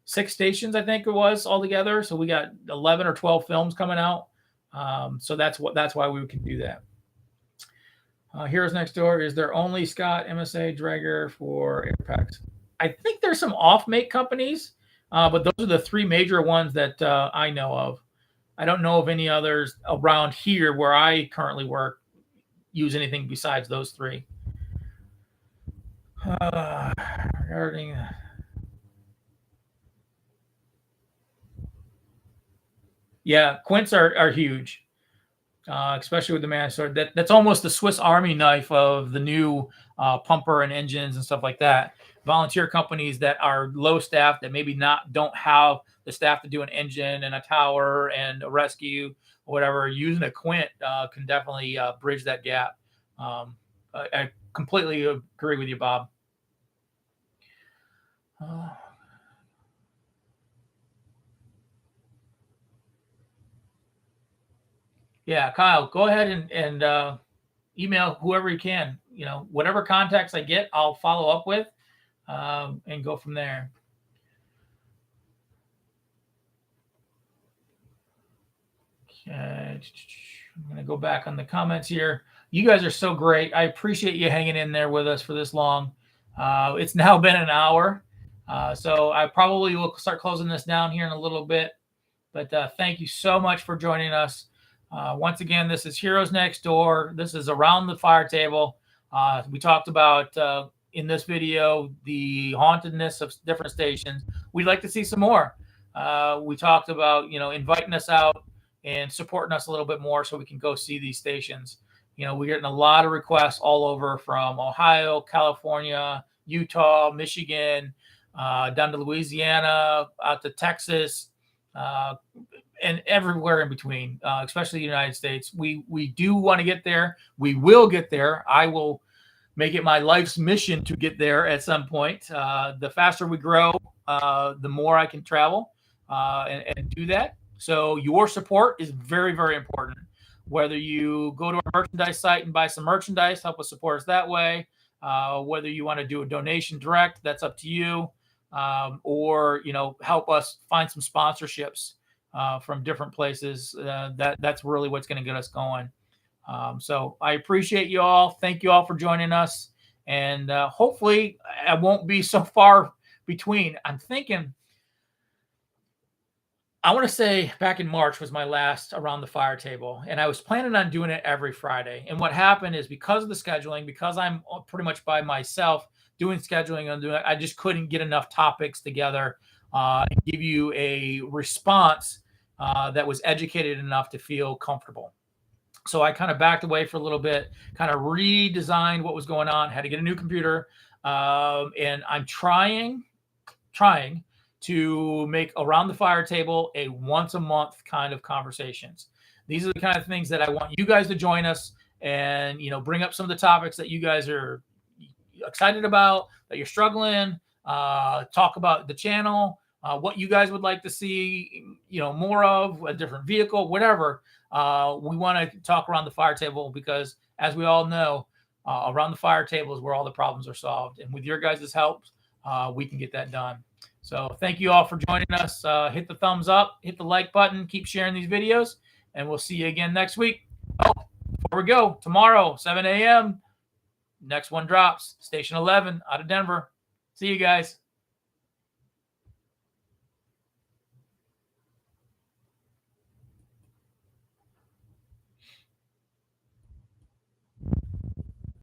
6 stations, I think it was altogether. So we got 11 or 12 films coming out. So that's why we can do that. Heroes Next Door is their only Scott MSA Dragger for air packs. I think there's some off-make companies, but those are the 3 major ones that I know of. I don't know of any others around here where I currently work use anything besides those 3. Regarding yeah, quints are huge. especially with the man sword. That's almost the Swiss Army knife of the new pumper and engines and stuff like that. Volunteer companies that are low staff, that maybe don't have the staff to do an engine and a tower and a rescue or whatever, using a Quint can definitely bridge that gap. I completely agree with you, Bob. Yeah, Kyle, go ahead and email whoever you can. You know, whatever contacts I get, I'll follow up with and go from there. Okay. I'm going to go back on the comments here. You guys are so great. I appreciate you hanging in there with us for this long. It's now been an hour. So I probably will start closing this down here in a little bit. But thank you so much for joining us. Once again, this is Heroes Next Door. This is Around the Fire Table. We talked about in this video the hauntedness of different stations. We'd like to see some more. We talked about, you know, inviting us out and supporting us a little bit more so we can go see these stations. You know, we're getting a lot of requests all over from Ohio, California, Utah, Michigan, down to Louisiana, out to Texas, and everywhere in between, especially the United States. We do want to get there. We will get there. I will make it my life's mission to get there at some point. The faster we grow, the more I can travel and do that. So your support is very, very important. Whether you go to our merchandise site and buy some merchandise, help us support us that way. Whether you want to do a donation direct, that's up to you. Or, you know, help us find some sponsorships from different places. That's really what's going to get us going. So I appreciate you all. Thank you all for joining us. And hopefully I won't be so far between. I'm thinking, I want to say back in March was my last Around the Fire Table, and I was planning on doing it every Friday. And what happened is, because of the scheduling, because I'm pretty much by myself doing scheduling and doing, I just couldn't get enough topics together and give you a response that was educated enough to feel comfortable. So I kind of backed away for a little bit, kind of redesigned what was going on, had to get a new computer, and I'm trying to make Around the Fire Table a once a month kind of conversations. These are the kind of things that I want you guys to join us and, you know, bring up some of the topics that you guys are excited about, that you're struggling, talk about the channel, what you guys would like to see, you know, more of, a different vehicle, whatever. We want to talk Around the Fire Table because, as we all know, Around the Fire Table is where all the problems are solved. And with your guys' help, we can get that done. So thank you all for joining us. Hit the thumbs up, hit the like button, keep sharing these videos, and we'll see you again next week. Oh, before we go, tomorrow, 7 a.m., next one drops, Station 11 out of Denver. See you guys.